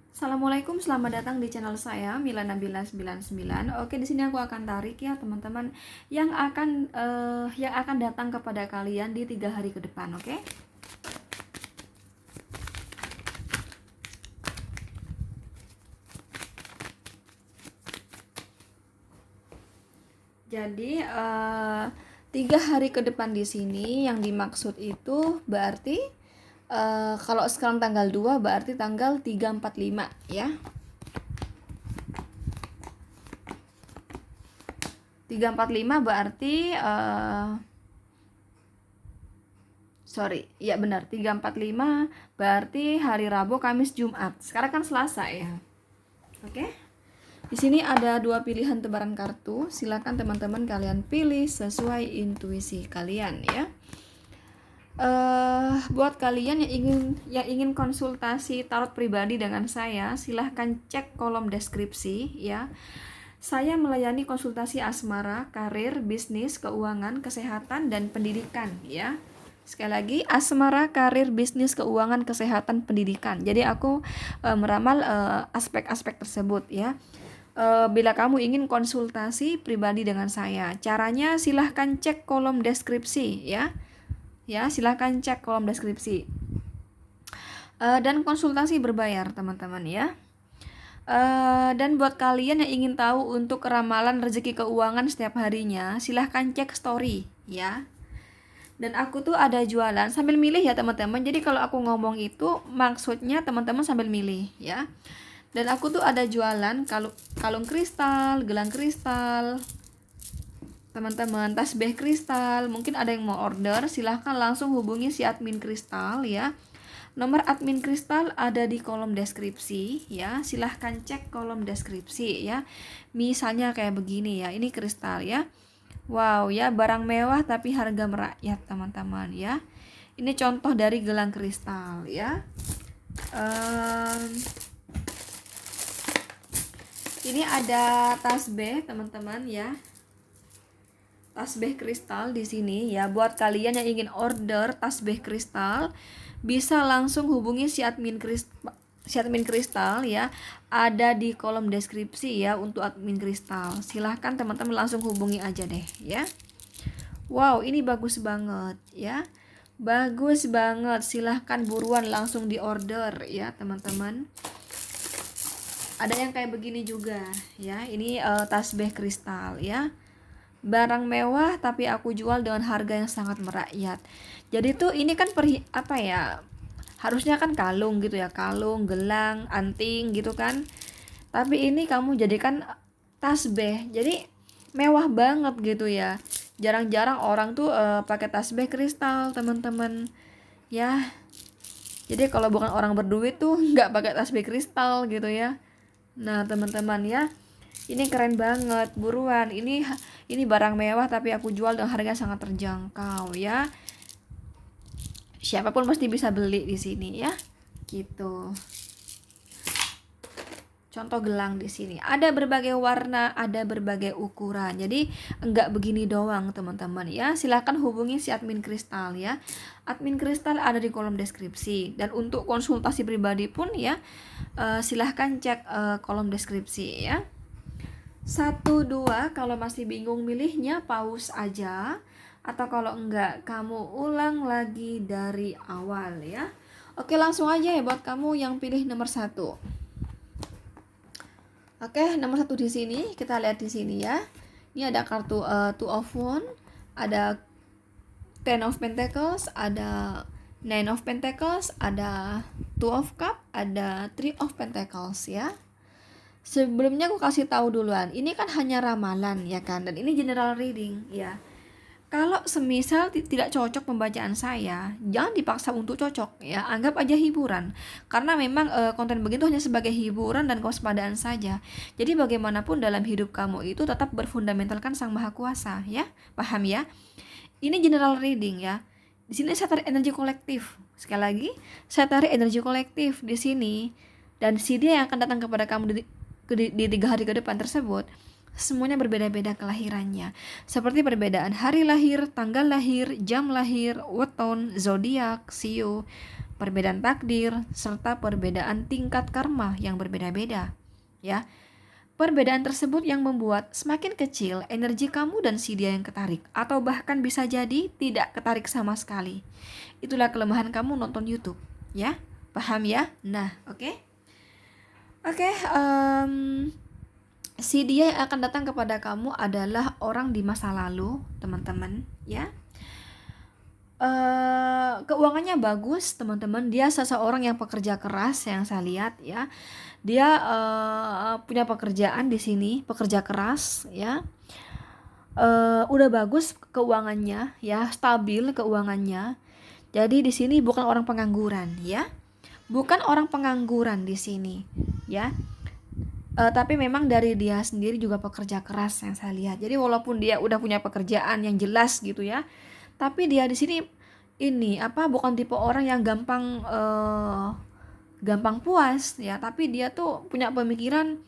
Assalamualaikum, selamat datang di channel saya Mila Nabila 99. Oke, di sini aku akan tarik ya teman-teman yang akan datang kepada kalian di 3 hari ke depan, oke? Jadi 3 hari ke depan di sini yang dimaksud itu berarti kalau sekarang tanggal 2 berarti tanggal 3, 4, 5 ya. 3, 4, 5 berarti benar, 3, 4, 5 berarti hari Rabu, Kamis, Jumat. Sekarang kan Selasa ya. Oke. Di sini ada 2 pilihan tebaran kartu. Silakan teman-teman kalian pilih sesuai intuisi kalian ya. Buat kalian yang ingin konsultasi tarot pribadi dengan saya, silahkan cek kolom deskripsi ya. Saya melayani konsultasi asmara, karir, bisnis, keuangan, kesehatan, dan pendidikan ya. Sekali lagi, asmara, karir, bisnis, keuangan, kesehatan, pendidikan. Jadi aku meramal aspek-aspek tersebut ya. Bila kamu ingin konsultasi pribadi dengan saya, caranya silahkan cek kolom deskripsi ya. Ya, silahkan cek kolom deskripsi. Dan konsultasi berbayar teman-teman ya. Dan buat kalian yang ingin tahu untuk ramalan rezeki keuangan setiap harinya, silahkan cek story ya. Dan aku tuh ada jualan sambil milih ya teman-teman. Jadi kalau aku ngomong itu maksudnya teman-teman sambil milih ya. Dan aku tuh ada jualan kalung kristal, gelang kristal, teman-teman, tasbih kristal. Mungkin ada yang mau order, silahkan langsung hubungi si admin kristal ya. Nomor admin kristal ada di kolom deskripsi ya. Silahkan cek kolom deskripsi ya. Misalnya kayak begini ya, ini kristal ya. Wow ya, barang mewah tapi harga merakyat teman-teman ya. Ini contoh dari gelang kristal ya. Ini ada tasbih teman-teman ya. Tasbih kristal di sini ya. Buat kalian yang ingin order tasbih kristal, bisa langsung hubungi si admin kristal ya. Ada di kolom deskripsi ya untuk admin kristal. Silahkan teman-teman langsung hubungi aja deh ya. Wow, ini bagus banget ya. Bagus banget. Silahkan buruan langsung di order ya teman-teman. Ada yang kayak begini juga ya. Ini tasbih kristal ya. Barang mewah tapi aku jual dengan harga yang sangat merakyat. Jadi tuh ini kan harusnya kan kalung gitu ya, kalung, gelang, anting gitu kan. Tapi ini kamu jadikan tasbih. Jadi mewah banget gitu ya. Jarang-jarang orang tuh pakai tasbih kristal, teman-teman. Ya. Jadi kalau bukan orang berduit tuh nggak pakai tasbih kristal gitu ya. Nah, teman-teman ya. Ini keren banget, buruan. Ini barang mewah tapi aku jual dengan harga sangat terjangkau ya. Siapapun pasti bisa beli di sini ya. Gitu. Contoh gelang di sini. Ada berbagai warna, ada berbagai ukuran. Jadi enggak begini doang, teman-teman ya. Silakan hubungi si admin kristal ya. Admin kristal ada di kolom deskripsi. Dan untuk konsultasi pribadi pun ya, silahkan cek kolom deskripsi ya. 1, 2, kalau masih bingung milihnya pause aja. Atau kalau enggak, kamu ulang lagi dari awal ya. Oke, langsung aja ya buat kamu yang pilih nomor 1. Oke, nomor 1 di sini kita lihat di sini ya. Ini ada kartu Two of Wands, ada Ten of Pentacles, ada Nine of Pentacles, ada Two of Cup, ada Three of Pentacles ya. Sebelumnya aku kasih tahu duluan, ini kan hanya ramalan ya kan, dan ini general reading ya. Kalau semisal tidak cocok pembacaan saya, jangan dipaksa untuk cocok ya, anggap aja hiburan. Karena memang konten begitu hanya sebagai hiburan dan kewaspadaan saja. Jadi bagaimanapun dalam hidup kamu itu tetap berfundamentalkan Sang Maha Kuasa ya. Paham ya? Ini general reading ya. Di sini saya tarik energi kolektif. Sekali lagi, saya tarik energi kolektif di sini, dan si dia yang akan datang kepada kamu di 3 hari ke depan tersebut Semuanya berbeda-beda kelahirannya. Seperti perbedaan hari lahir, tanggal lahir, jam lahir, weton, zodiak, sio, perbedaan takdir, serta perbedaan tingkat karma yang berbeda-beda. Ya, perbedaan tersebut yang membuat semakin kecil energi kamu dan si dia yang ketarik, atau bahkan bisa jadi tidak ketarik sama sekali. Itulah kelemahan kamu nonton YouTube, ya. Paham ya? Nah, oke. Si dia yang akan datang kepada kamu adalah orang di masa lalu, teman-teman, ya. Keuangannya bagus, teman-teman. Dia seseorang yang pekerja keras yang saya lihat, ya. Dia punya pekerjaan di sini, pekerja keras, ya. Udah bagus keuangannya, ya, stabil keuangannya. Jadi di sini bukan orang pengangguran, ya. Bukan orang pengangguran di sini, ya. Tapi memang dari dia sendiri juga pekerja keras yang saya lihat. Jadi walaupun dia udah punya pekerjaan yang jelas gitu ya, tapi dia di sini bukan tipe orang yang gampang puas ya. Tapi dia tuh punya pemikiran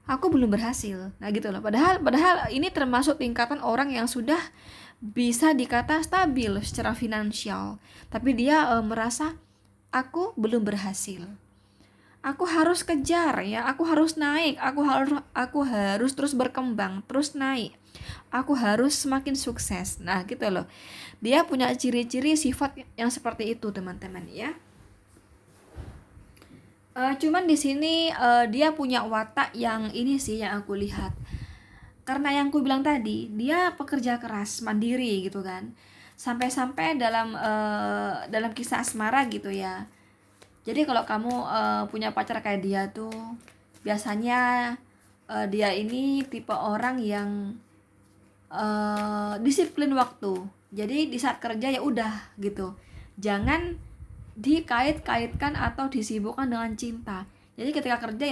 aku belum berhasil. Nah gitu loh. Padahal ini termasuk tingkatan orang yang sudah bisa dikata stabil secara finansial. Tapi dia merasa aku belum berhasil. Aku harus kejar ya, aku harus naik, aku harus terus berkembang, terus naik. Aku harus semakin sukses. Nah, gitu loh. Dia punya ciri-ciri sifat yang seperti itu, teman-teman ya. Cuman di sini dia punya watak yang ini sih yang aku lihat. Karena yang aku bilang tadi, dia pekerja keras, mandiri gitu kan. Sampai-sampai dalam kisah asmara gitu ya. Jadi kalau kamu punya pacar kayak dia tuh, biasanya dia ini tipe orang yang disiplin waktu. Jadi di saat kerja ya udah gitu. Jangan dikait-kaitkan atau disibukkan dengan cinta. Jadi ketika kerja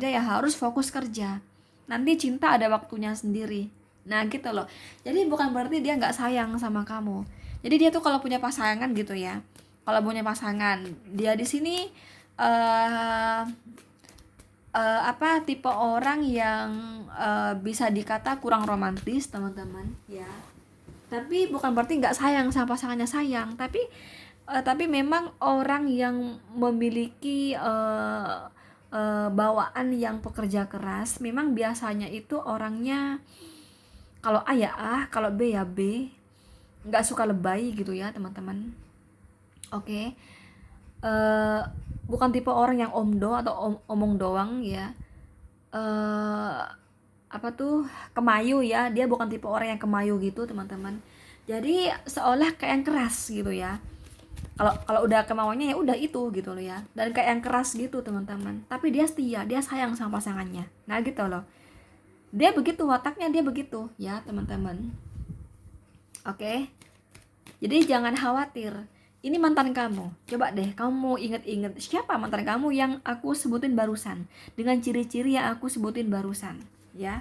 ya harus fokus kerja. Nanti cinta ada waktunya sendiri. Nah gitu loh. Jadi bukan berarti dia nggak sayang sama kamu. Jadi dia tuh kalau punya pasangan gitu ya. Kalau punya pasangan, dia di sini tipe orang yang bisa dikata kurang romantis, teman-teman, ya. Tapi bukan berarti nggak sayang sama pasangannya, sayang. Tapi memang orang yang memiliki bawaan yang pekerja keras, memang biasanya itu orangnya kalau A ya A, kalau B ya B, nggak suka lebay gitu ya, teman-teman. Oke. Bukan tipe orang yang omdo atau omong doang ya. Kemayu ya. Dia bukan tipe orang yang kemayu gitu, teman-teman. Jadi seolah kayak yang keras gitu ya. Kalau udah kemauannya ya udah itu gitu loh ya. Dan kayak yang keras gitu, teman-teman. Tapi dia setia, dia sayang sama pasangannya. Nah gitu loh. Dia begitu, wataknya dia begitu ya, teman-teman. Oke. Jadi jangan khawatir. Ini mantan kamu. Coba deh kamu inget-inget siapa mantan kamu yang aku sebutin barusan, dengan ciri-ciri yang aku sebutin barusan, ya.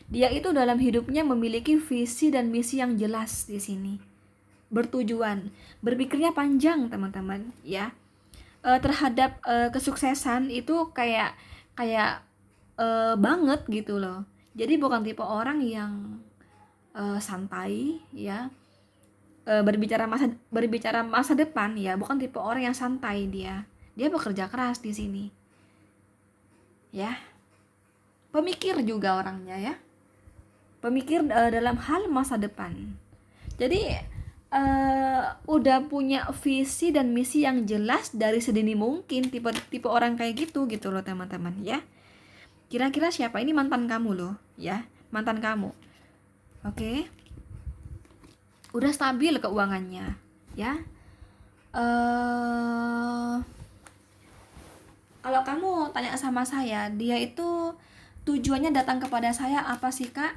Dia itu dalam hidupnya memiliki visi dan misi yang jelas di sini. Bertujuan, berpikirnya panjang, teman-teman, ya. Terhadap kesuksesan itu kayak banget gitu loh. Jadi bukan tipe orang yang santai, ya. Berbicara masa depan ya, bukan tipe orang yang santai. Dia bekerja keras di sini ya, pemikir juga orangnya ya, pemikir dalam hal masa depan. Jadi udah punya visi dan misi yang jelas dari sedini mungkin. Tipe orang kayak gitu loh, teman-teman ya. Kira-kira siapa? Ini mantan kamu loh ya, mantan kamu. Oke. Udah stabil keuangannya ya. Kalau kamu tanya sama saya, dia itu tujuannya datang kepada saya apa sih, Kak?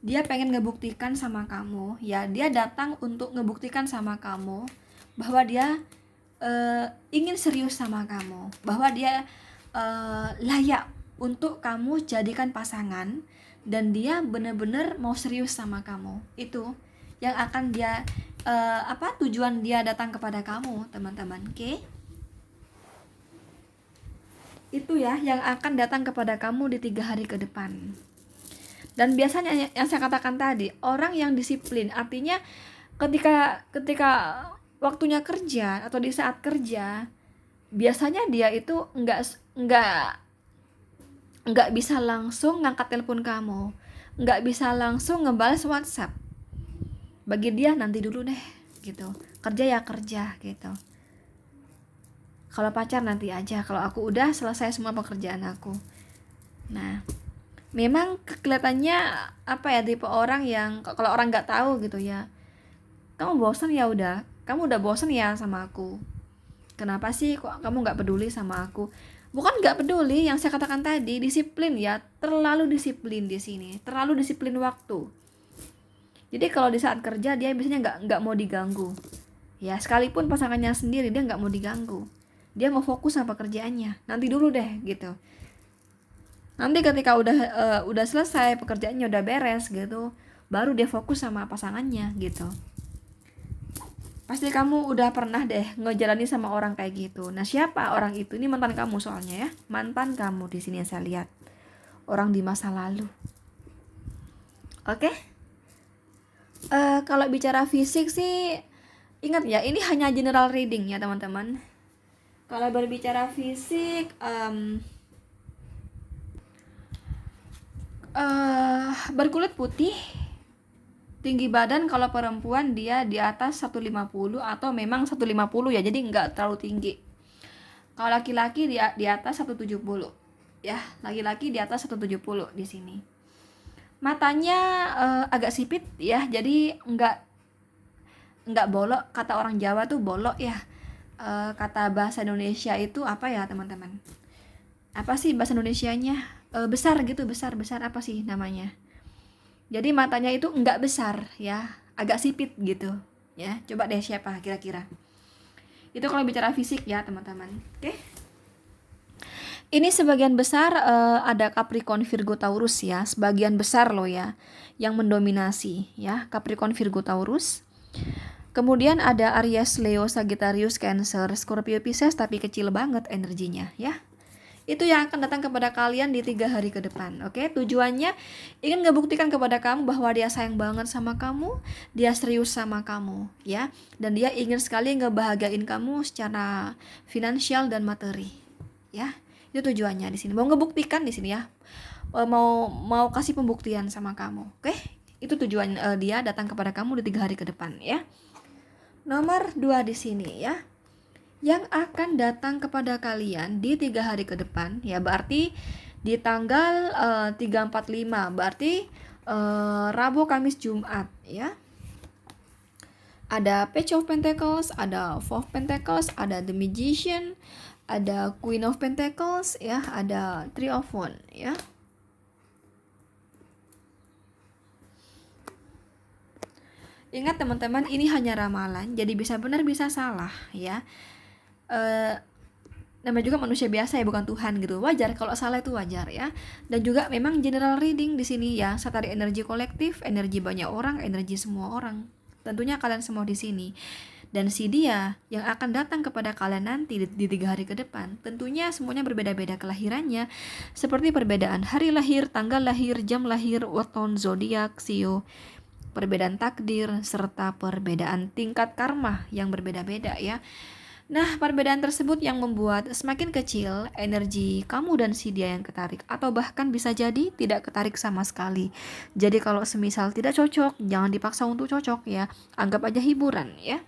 Dia pengen ngebuktikan sama kamu ya. Dia datang untuk ngebuktikan sama kamu bahwa dia ingin serius sama kamu, bahwa dia layak untuk kamu jadikan pasangan, dan dia benar-benar mau serius sama kamu. Itu yang akan dia tujuan dia datang kepada kamu, teman-teman. Oke? Itu ya yang akan datang kepada kamu di 3 hari ke depan. Dan biasanya yang saya katakan tadi, orang yang disiplin, artinya ketika waktunya kerja atau di saat kerja, biasanya dia itu nggak bisa langsung ngangkat telepon kamu, nggak bisa langsung ngebales WhatsApp. Bagi dia nanti dulu deh gitu, kerja ya kerja gitu. Kalau pacar nanti aja, kalau aku udah selesai semua pekerjaan aku. Nah, memang kelihatannya apa ya, tipe orang yang kalau orang nggak tahu gitu ya, kamu bosan ya udah, kamu udah bosan ya sama aku, kenapa sih kok kamu nggak peduli sama aku? Bukan nggak peduli, yang saya katakan tadi, disiplin ya, terlalu disiplin di sini, terlalu disiplin waktu. Jadi kalau di saat kerja dia biasanya nggak mau diganggu. Ya sekalipun pasangannya sendiri dia nggak mau diganggu. Dia mau fokus sama pekerjaannya. Nanti dulu deh gitu. Nanti ketika udah selesai pekerjaannya udah beres gitu, baru dia fokus sama pasangannya gitu. Pasti kamu udah pernah deh ngejalani sama orang kayak gitu. Nah, siapa orang itu? Ini mantan kamu soalnya ya. Mantan kamu di sini yang saya lihat. Orang di masa lalu. Oke? Kalau bicara fisik sih, ingat ya, ini hanya general reading ya teman-teman. Kalau berbicara fisik, berkulit putih, tinggi badan kalau perempuan dia di atas 150 atau memang 150 ya, jadi nggak terlalu tinggi. Kalau laki-laki di atas 170 ya, laki-laki di atas 170 di sini. Matanya agak sipit ya, jadi nggak bolok, kata orang Jawa tuh bolok ya. Kata bahasa Indonesia itu apa ya teman-teman? Apa sih bahasa Indonesianya? Besar gitu, besar apa sih namanya? Jadi matanya itu nggak besar ya, agak sipit gitu ya. Coba deh siapa kira-kira? Itu kalau bicara fisik ya teman-teman. Oke? Ini sebagian besar ada Capricorn, Virgo, Taurus ya, sebagian besar loh ya yang mendominasi ya, Capricorn, Virgo, Taurus. Kemudian ada Aries, Leo, Sagittarius, Cancer, Scorpio, Pisces, tapi kecil banget energinya ya. Itu yang akan datang kepada kalian di 3 hari ke depan. Oke, tujuannya ingin ngebuktikan kepada kamu bahwa dia sayang banget sama kamu, dia serius sama kamu ya, dan dia ingin sekali ngebahagiain kamu secara finansial dan materi ya. Itu tujuannya di sini, mau ngebuktikan di sini ya, mau kasih pembuktian sama kamu. Oke, itu tujuan dia datang kepada kamu di 3 hari ke depan ya. Nomor 2 di sini ya, yang akan datang kepada kalian di 3 hari ke depan ya, berarti di tanggal 3, 4, 5, berarti Rabu, Kamis, Jumat ya. Ada Page of Pentacles, ada Four of Pentacles, ada The Magician, ada Queen of Pentacles ya, ada Three of Wands ya. Ingat teman-teman, ini hanya ramalan, jadi bisa benar bisa salah ya. Namanya juga manusia biasa ya, bukan Tuhan gitu. Wajar kalau salah, itu wajar ya. Dan juga memang general reading di sini ya. Saya tarik energi kolektif, energi banyak orang, energi semua orang. Tentunya kalian semua di sini. Dan si dia yang akan datang kepada kalian nanti di 3 hari ke depan, tentunya semuanya berbeda-beda kelahirannya, seperti perbedaan hari lahir, tanggal lahir, jam lahir, weton, zodiak, sio, perbedaan takdir, serta perbedaan tingkat karma yang berbeda-beda ya. Nah, perbedaan tersebut yang membuat semakin kecil energi kamu dan si dia yang ketarik, atau bahkan bisa jadi tidak ketarik sama sekali. Jadi kalau semisal tidak cocok, jangan dipaksa untuk cocok ya. Anggap aja hiburan ya.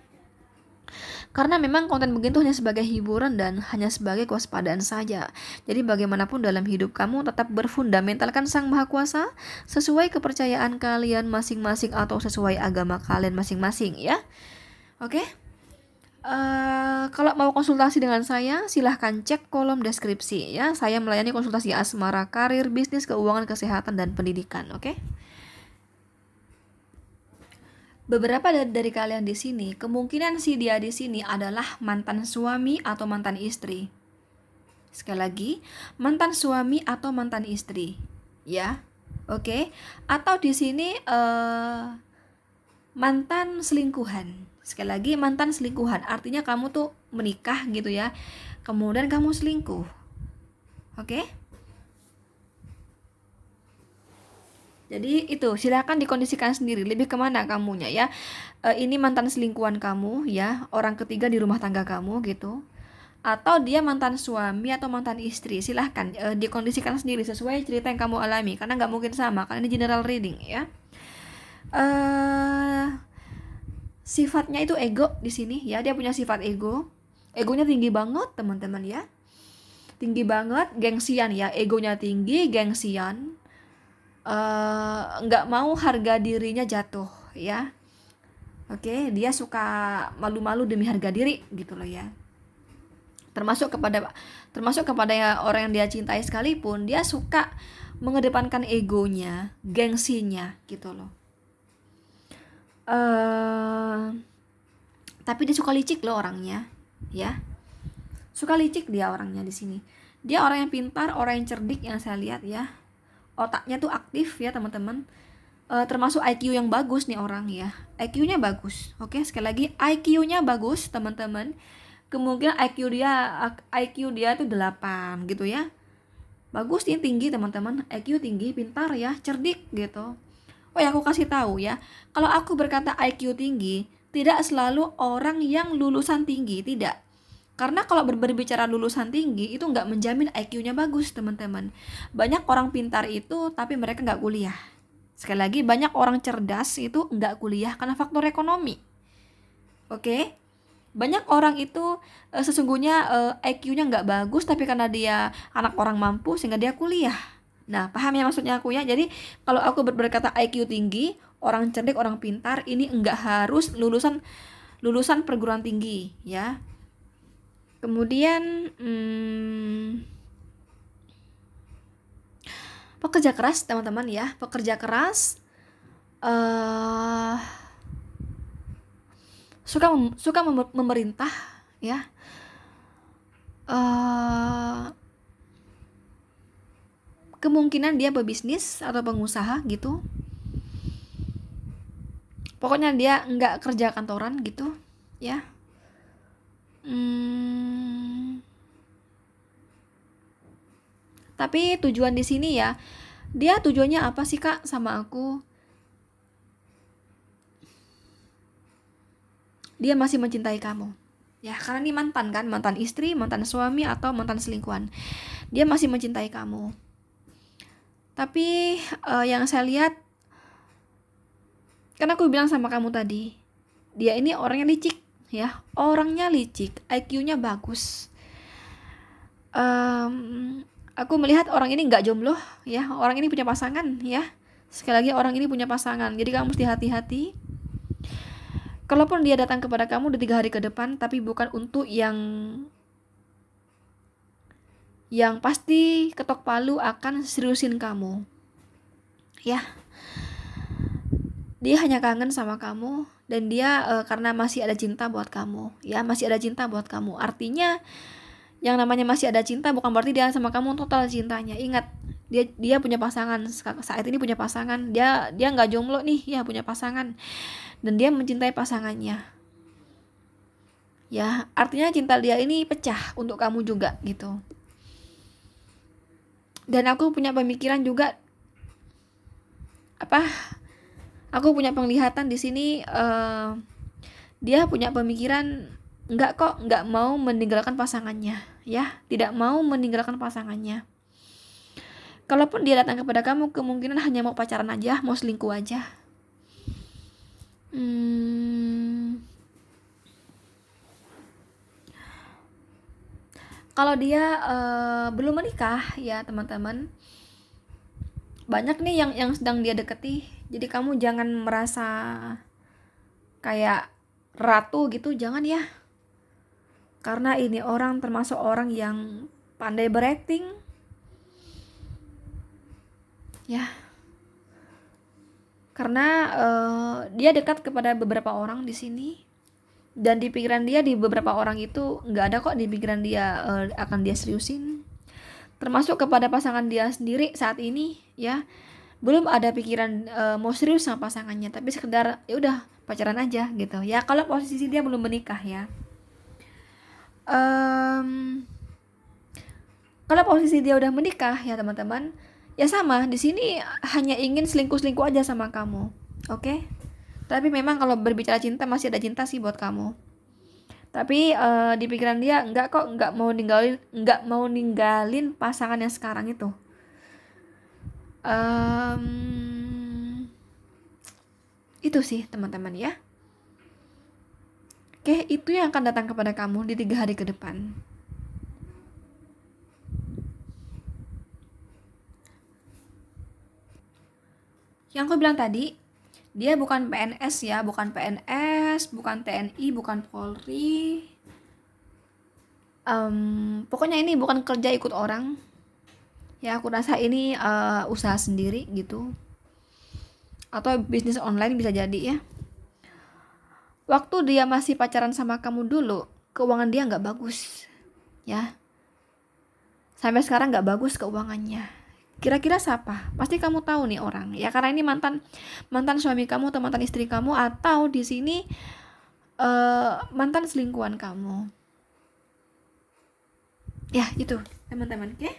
Karena memang konten begitu hanya sebagai hiburan dan hanya sebagai kewaspadaan saja. Jadi bagaimanapun dalam hidup kamu tetap berfundamentalkan Sang Maha Kuasa sesuai kepercayaan kalian masing-masing atau sesuai agama kalian masing-masing ya. Oke? Kalau mau konsultasi dengan saya, silahkan cek kolom deskripsi ya. Saya melayani konsultasi asmara, karir, bisnis, keuangan, kesehatan, dan pendidikan. Oke? Beberapa dari kalian di sini, kemungkinan si dia di sini adalah mantan suami atau mantan istri. Sekali lagi, mantan suami atau mantan istri, ya, oke? Atau di sini mantan selingkuhan. Sekali lagi, mantan selingkuhan, artinya kamu tuh menikah gitu ya, kemudian kamu selingkuh. Oke? Jadi itu silakan dikondisikan sendiri, lebih kemana kamunya ya. Ini mantan selingkuhan kamu ya, orang ketiga di rumah tangga kamu gitu, atau dia mantan suami atau mantan istri. Silahkan dikondisikan sendiri sesuai cerita yang kamu alami, karena nggak mungkin sama, karena ini general reading ya. Sifatnya itu ego di sini ya, dia punya sifat ego. Egonya tinggi banget teman-teman ya, tinggi banget, gengsian ya, egonya tinggi, gengsian, nggak mau harga dirinya jatuh ya. Oke, dia suka malu-malu demi harga diri gitu loh ya. Termasuk kepada orang yang dia cintai sekalipun, dia suka mengedepankan egonya, gengsinya gitu loh. Tapi dia suka licik loh orangnya, ya. Suka licik dia orangnya di sini. Dia orang yang pintar, orang yang cerdik yang saya lihat ya. Otaknya tuh aktif ya teman-teman. Termasuk IQ yang bagus nih orang ya. IQ-nya bagus. Oke, sekali lagi IQ-nya bagus teman-teman. Kemungkinan IQ dia tuh 8 gitu ya. Bagus, ini tinggi teman-teman. IQ tinggi, pintar ya, cerdik gitu. Oh ya, aku kasih tahu ya. Kalau aku berkata IQ tinggi, tidak selalu orang yang lulusan tinggi, tidak. Karena kalau berbicara lulusan tinggi itu nggak menjamin IQ-nya bagus teman-teman. Banyak orang pintar itu tapi mereka nggak kuliah. Sekali lagi, banyak orang cerdas itu nggak kuliah karena faktor ekonomi. Oke? Banyak orang itu sesungguhnya IQ-nya nggak bagus tapi karena dia anak orang mampu sehingga dia kuliah. Nah, paham ya maksudnya aku ya? Jadi kalau aku berkata IQ tinggi, orang cerdik, orang pintar, ini nggak harus lulusan perguruan tinggi ya. Kemudian pekerja keras teman-teman ya, pekerja keras, suka memerintah ya, kemungkinan dia pebisnis atau pengusaha gitu. Pokoknya dia nggak kerja kantoran gitu ya. Tapi tujuan di sini ya, dia tujuannya apa sih Kak sama aku? Dia masih mencintai kamu. Ya, karena ini mantan kan, mantan istri, mantan suami atau mantan selingkuhan. Dia masih mencintai kamu. Tapi yang saya lihat, kan aku bilang sama kamu tadi, dia ini orangnya licik ya, orangnya licik, IQ-nya bagus. Aku melihat orang ini nggak jomblo ya, orang ini punya pasangan ya. Sekali lagi, orang ini punya pasangan, jadi kamu mesti hati-hati. Kalaupun dia datang kepada kamu di 3 hari ke depan, tapi bukan untuk yang pasti ketok palu akan seriusin kamu ya. Dia hanya kangen sama kamu dan dia karena masih ada cinta buat kamu ya, masih ada cinta buat kamu. Artinya yang namanya masih ada cinta bukan berarti dia sama kamu total cintanya. Ingat, dia punya pasangan, saat ini punya pasangan. Dia nggak jomblo nih ya, punya pasangan dan dia mencintai pasangannya ya. Artinya cinta dia ini pecah untuk kamu juga gitu. Dan aku punya pemikiran juga, aku punya penglihatan di sini, dia punya pemikiran nggak mau meninggalkan pasangannya ya, tidak mau meninggalkan pasangannya. Kalaupun dia datang kepada kamu, kemungkinan hanya mau pacaran aja, mau selingkuh aja. Kalau dia belum menikah ya teman-teman, banyak nih yang sedang dia deketi. Jadi kamu jangan merasa kayak ratu gitu, jangan ya. Karena ini orang termasuk orang yang pandai berakting ya. Karena dia dekat kepada beberapa orang di sini, dan di pikiran dia, di beberapa orang itu nggak ada kok di pikiran dia akan dia seriusin. Termasuk kepada pasangan dia sendiri saat ini ya, belum ada pikiran mau serius sama pasangannya, tapi sekedar ya udah pacaran aja gitu ya. Kalau posisi dia belum menikah ya. Kalau posisi dia udah menikah ya teman-teman, ya sama, di sini hanya ingin selingkuh-selingkuh aja sama kamu. Oke? Tapi memang kalau berbicara cinta, masih ada cinta sih buat kamu. Tapi di pikiran dia enggak kok, enggak mau ninggalin pasangan yang sekarang itu. Itu sih teman-teman ya. Oke, itu yang akan datang kepada kamu di 3 hari ke depan. Yang aku bilang tadi, dia bukan PNS ya, bukan PNS, bukan TNI, bukan Polri. Pokoknya ini bukan kerja ikut orang. Ya aku rasa ini usaha sendiri gitu. Atau bisnis online bisa jadi ya. Waktu dia masih pacaran sama kamu dulu, keuangan dia nggak bagus. Ya. Sampai sekarang nggak bagus keuangannya. Kira-kira siapa? Pasti kamu tahu nih orang. Ya karena ini mantan suami kamu atau mantan istri kamu, atau di sini mantan selingkuhan kamu. Ya itu teman-teman, oke?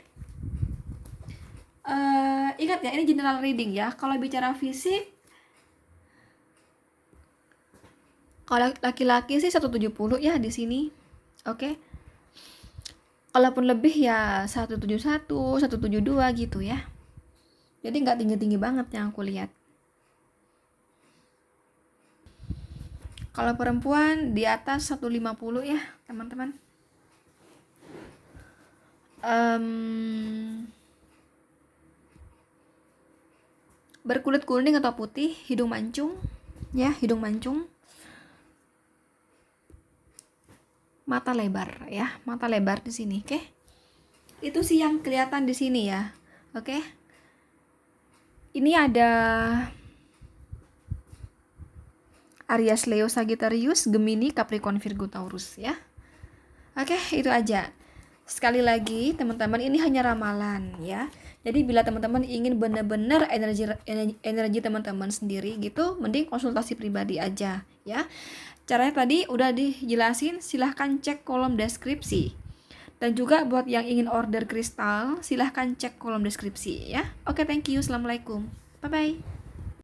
Ingat ya, ini general reading ya. Kalau bicara fisik, kalau laki-laki sih 170 ya di sini. Oke. Kalaupun lebih ya 171, 172 gitu ya. Jadi nggak tinggi-tinggi banget yang aku lihat. Kalau perempuan di atas 150 ya teman-teman. Berkulit kuning atau putih, hidung mancung ya, hidung mancung. Mata lebar ya, mata lebar di sini, oke? Itu sih yang kelihatan di sini ya, oke? Ini ada Aries, Leo, Sagittarius, Gemini, Capricorn, Virgo, Taurus ya. Oke, itu aja. Sekali lagi teman-teman, ini hanya ramalan ya. Jadi bila teman-teman ingin benar-benar energi teman-teman sendiri gitu, mending konsultasi pribadi aja ya. Caranya tadi udah dijelasin, silahkan cek kolom deskripsi. Dan juga buat yang ingin order kristal, silahkan cek kolom deskripsi ya. Oke, thank you. Assalamualaikum. Bye-bye.